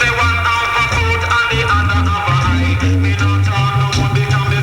Say one half a foot and the other half a eye. Me not talk no more become the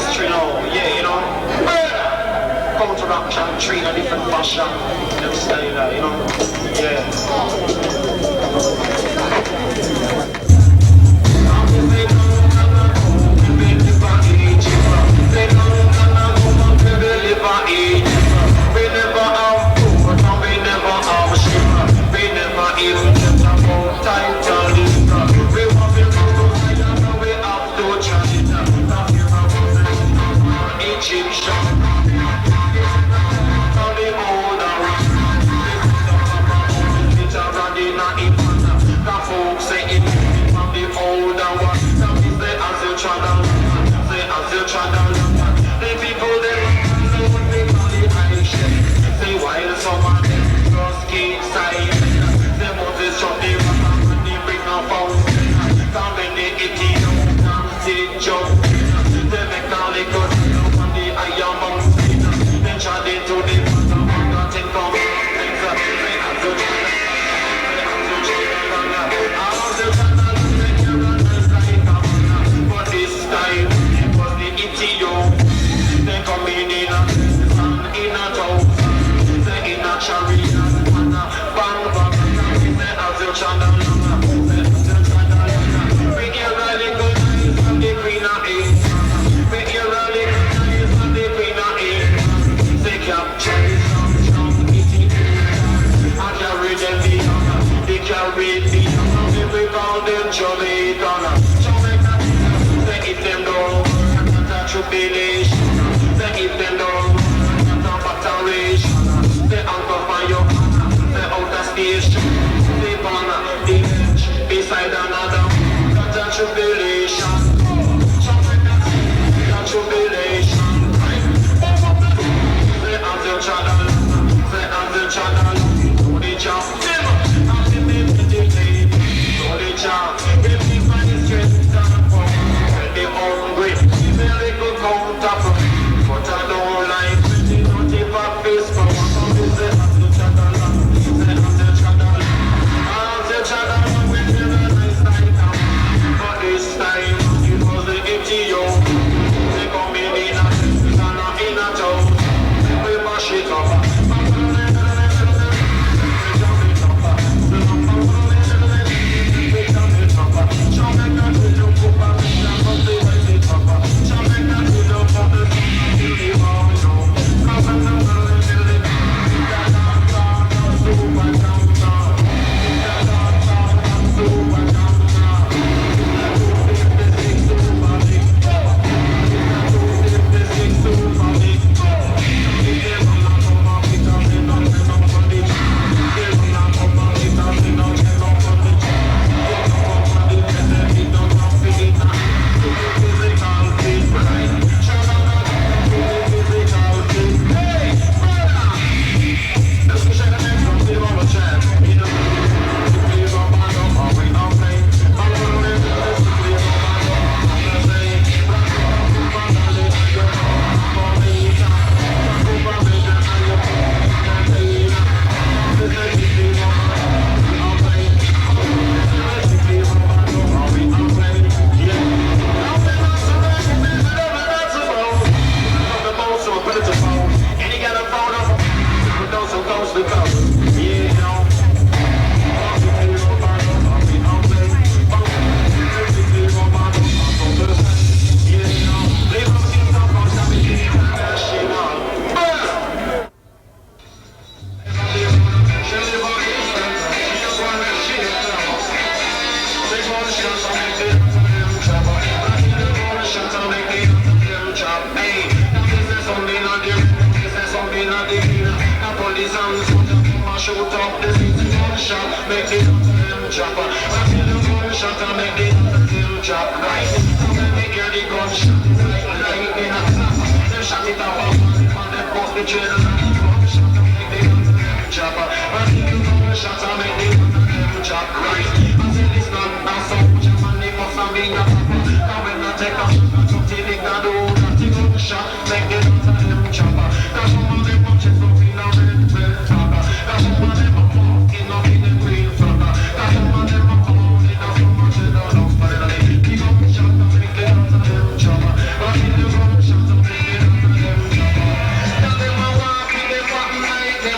history now, yeah, you know. Counteraction, three in a different fashion. Them style, you know. Yeah. Shut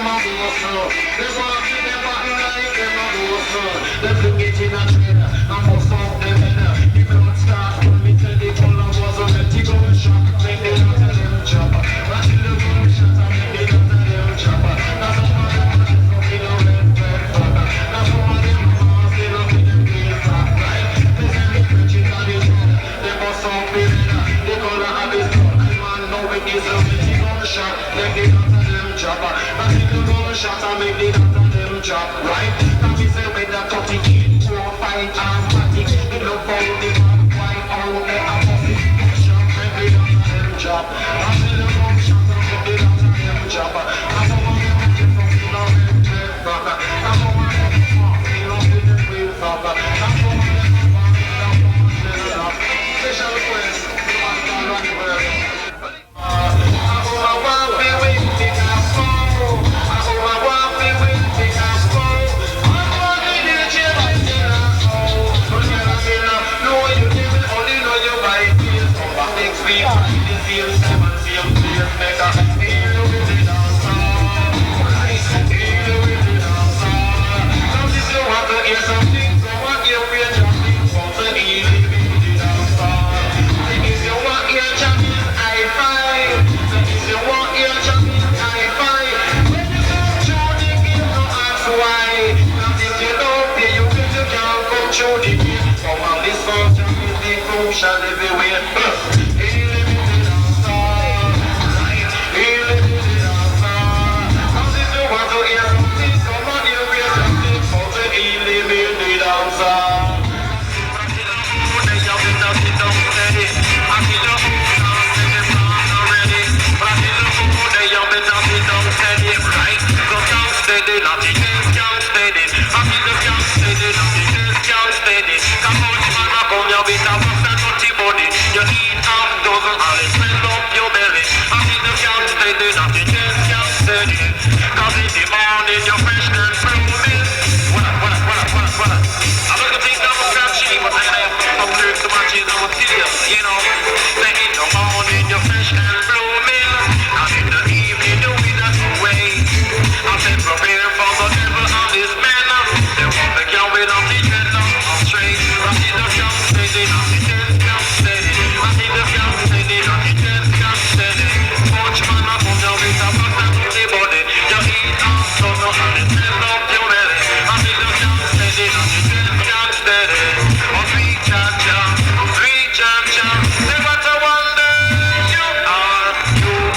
them a ghost now. They want to them body like them a ghost now. Them look it in a trend, and most of them head. If you don't start, me tell the color was a let it go shot. Make the lot of them chop. But till the gun shot, I make the lot of them chop. Now some of them are just looking a red fucker. Now some of them are still looking them real fat, right? They say me preaching on his head. They must all be better. The color of his blood. Man, know it is a let it go shot. Make the lot of them chop. Now till the gun shot, I make the lot of them chop, right? Now me say when the 30 kid to a fight and matic. They look for the man white out there and pussy. Shot, make the lot of them chop. Now till the gun shot, I make the lot of them chop. Now some of them are just fucking on them red fucker. Now some of them are fucking on them real fucker. Now some of them are fucking on them real fucker. Special request, the man can run the world. Shall everywhere. He limited outside. He limited outside. Now if you want to hear something, come on, you hear something. So he limited outside. They have been nothing down steady. I feel the food now, they get wrong already. But I feel the food, they have been nothing down steady. Right? So can't steady, nothing else can't steady. I feel the can't steady, nothing else can't steady. Come on, man, I come here with a body. You eat half dozen and it fill up your belly. I think the can't steady, nothing else can't steady. Cause in the morning you're fresh and blooming. What? I'm not gonna think that was catchy, but I have some lyrics to match it, I would tell you, you know. Say in the morning you're fresh and blooming. And in the evening you in a way. I said prepare for the devil and his men. They want to count without the dreadlock on straight. I see the can't steady, nothing else can't steady. I see the can't steady, nothing else can't steady. Punch man, I come down with a back and to the body. You eat half dozen and it fill up your belly. I see the can't steady, nothing else can't steady. Oh, sweet cha-cha, never to wonder. You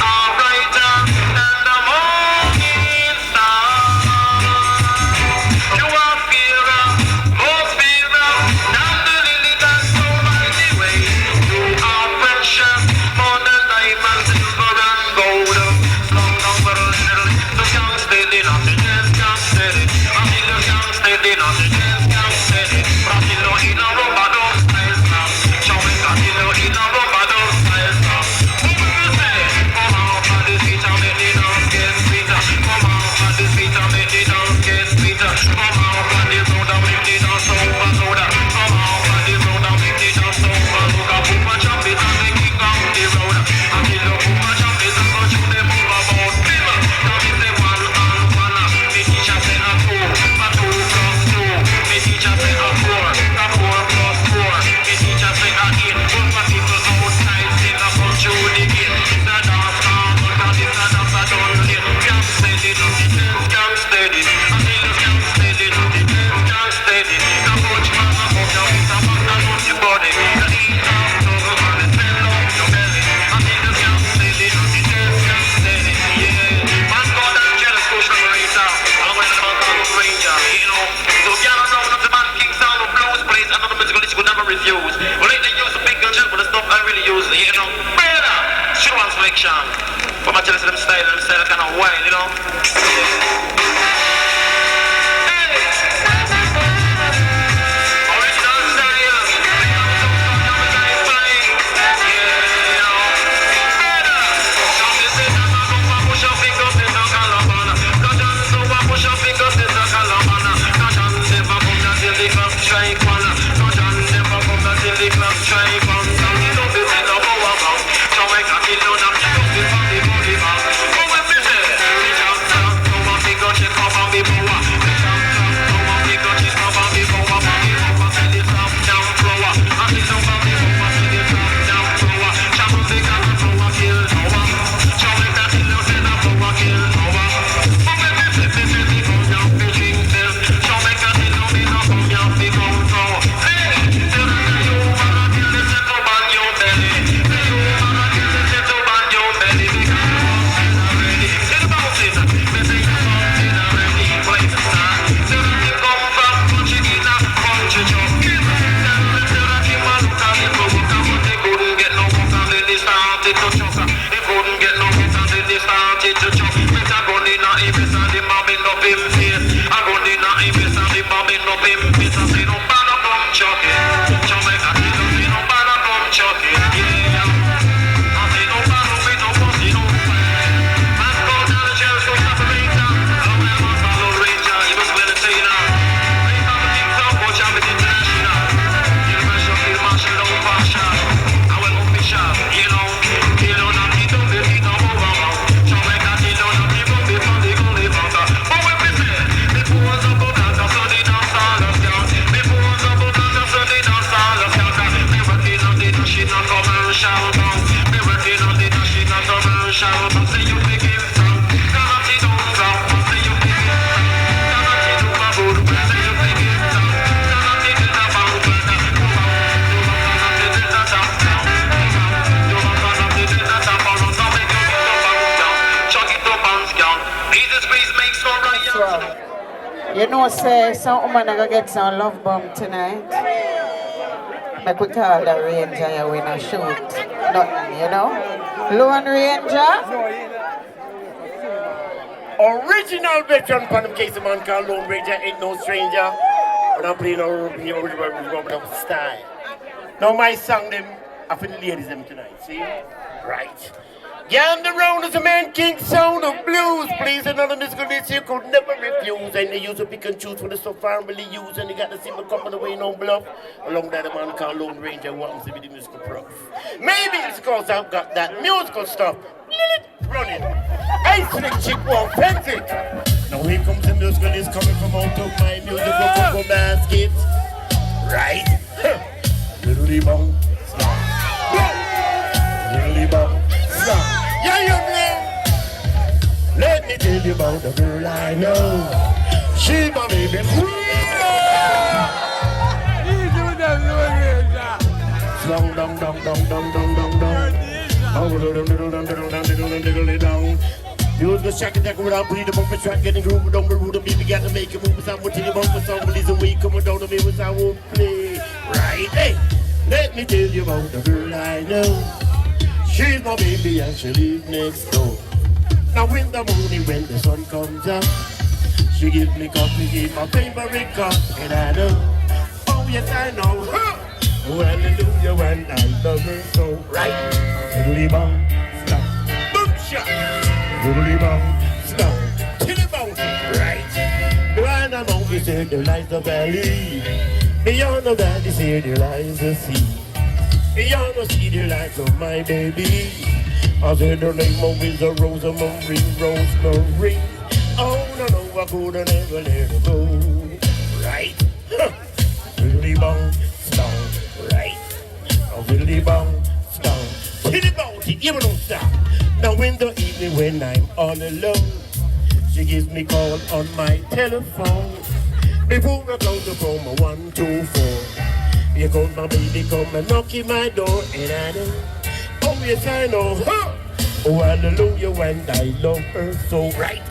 are brighter than the morning star. You are fairer, most fairer than the lily that grow by the way. You are precious, more than diamonds, silver and gold. Long down for a little, so can't steady, nothing else can't steady. I feel you can't steady, nothing else can't steady. But I feel you in a rubber dog style now. Jamaica, feel you in a rubber dog style now. Who will say? Come out for the sweet and make the dance get sweeter. Come out for the sweet and make the dance get sweeter. Come out for the road and make the dance over soda. Come out for the road and make the dance over soda. Puma jump it and they kick down the road. I feel you Puma jump it and go through the move about them. Now me say one and one. Me teacher say a two plus two. Me teacher say a four plus four. Me teacher say a eight. All my people outside sing a come through the gate. It's a dance hall, but it's a dance a done late. Can't steady, nothing else can't steady. I feel you can't steady, nothing else can't steady. The coach man a come down with a back and on the body. You eat half dozen and it fill up your belly. I feel you can't steady, nothing else can't steady. Yeah, man God and jealous push from right now. I'm going to come on the ranger, you know. So y'all know that the man Kingston of blues plays another musical list you could never refuse. Well, they use the big gun shell, but the stuff I really use, you know. Better! Show one selection. But my jealous of them style kind of wild, you know. Original style. Push your fingers in the Calabana. Push your fingers in the Calabana. Never come down till the club strike one. Never come down till the club strike one. You don't be in the power bound. Jamaica, you don't have to be from the body bound. Who will be there? So, you know, say some woman gonna get some love bomb tonight. Make we call the Ranger and we not shoot. Nothing, you know? Lone Ranger. Original veteran Panam case a man called Lone Ranger ain't no stranger. But I'm playing original style. Now my song them are for the ladies them tonight, see? Right. Yeah, on the round is a man Kingston of blues. Please another musical list you could never refuse. And they use to pick and choose for the stuff farmily used. And they got the simple couple away no bluff. Along that a man called Lone Ranger wants to be the musical prof. Maybe it's because I've got that musical stuff. Running. I slick chick won't fence it. Now here comes the musical list coming from out of my musical basket. Right. Little bong. Little bong. Yeah, you know. Let me tell you about the girl I know. She my baby. Slong dong dong dong dong dong dong dong. Oh, diddle down. Use the shack attack without bleeding the bumper track, getting groove, don't move the beat, we got to make it move. With someone till you bumper somebody's a week, come on down to me with I won't play. Right, hey, let me tell you about the girl I know. She's my baby and she lives next door. Now in the morning when the sun comes up, she gives me coffee, give my favorite cup, and I know, oh yes I know, oh hallelujah, and I love her so. Right, diddly bong, stop, boom shot, diddly bong, stop, till the mountain. Right, the one the mountain said there lies the valley, beyond the valley said there lies the sea. Beyond the see the lights of my baby. I said her name is a Rosemary, Rosemary. Oh, no, I couldn't ever let her go. Right? Really bong, stone. Right? Oh, really bong, stone. Hit about it, you don't stop. Now in the evening when I'm all alone, she gives me call on my telephone. Before I close the phone, 1, 2, 4. Here comes my baby, come and knock in my door, and I know, oh yes I know, oh hallelujah, and I love her so. Right,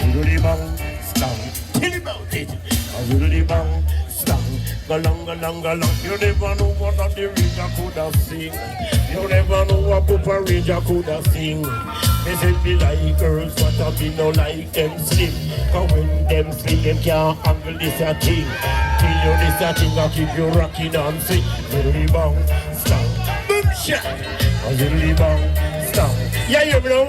really bong, stong, tell about it, really bong, stong, galong, galong, galong. You never know what the Ranger could have sing. You never know what Papa Ranger could have sing. They said me like girls, but I be no like them slim. Cause when them slim, them can't handle this a thing. Till you this a thing, I'll keep you rocking and sing. Little bong, stop, boom shot. A little bong, stop. Yeah, you know.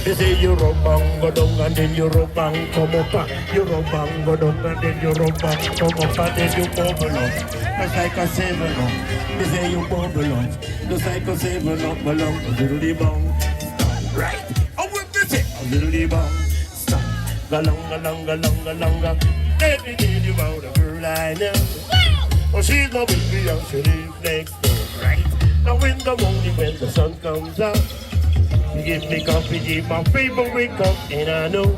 They say you rub bang, go down and then you rub bang, come up. You rub bang, go down and then you rub bang, come up and then you bubble up. Just like a 7-up. They say you bubble up. Just like a 7-up, belong. A little bong, stop. Right. Oh, what is it? A little bong, stop. Galong, galong, galong, galong. Let me tell you about a girl I know. Oh, she's my baby and she lives next door. Right. Now in the morning when the sun comes out, she gives me coffee, give my favorite cup, and I know,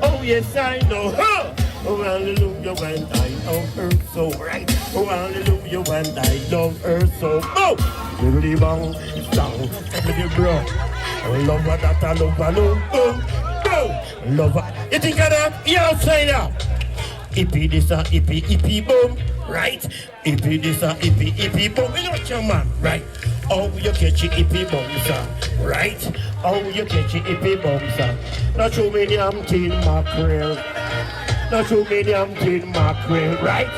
oh yes I know, oh hallelujah, and I love her so. Right, oh hallelujah, and I love her so. Oh, little bong, song, little bro, oh love her that I love her, no, love her. You think of that? You outsider. Ippy this a ippy boom, right? Ippy this a ippy boom. You know what your man, right? Oh, you catch it ippy bombs, right? Oh, you catch it ippy bombs. Not too many tin mackerel. Not too many tin mackerel, right?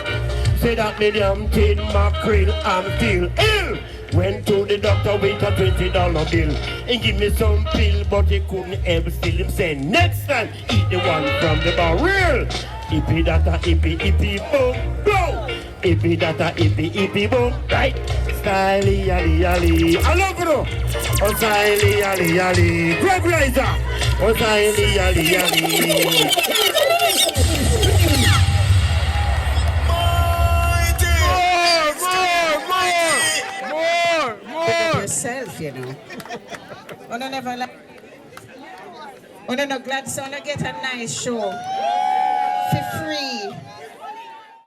Say that medium tin mackerel, I'm still ill. Went to the doctor with a $20 bill. And give me some pill, but he couldn't ever steal him. Say next time, eat the one from the barrel. Ippy data, ippy boom, blow. Ippy data, ippy boom, right? Styly, ali, ali. I love it, oh, styly, ali, ali. Greg Riser, oh, styly, ali, ali. More. Yourself, you know. Oh, no, never like. Oh, no, glad son, I get a nice show. For free.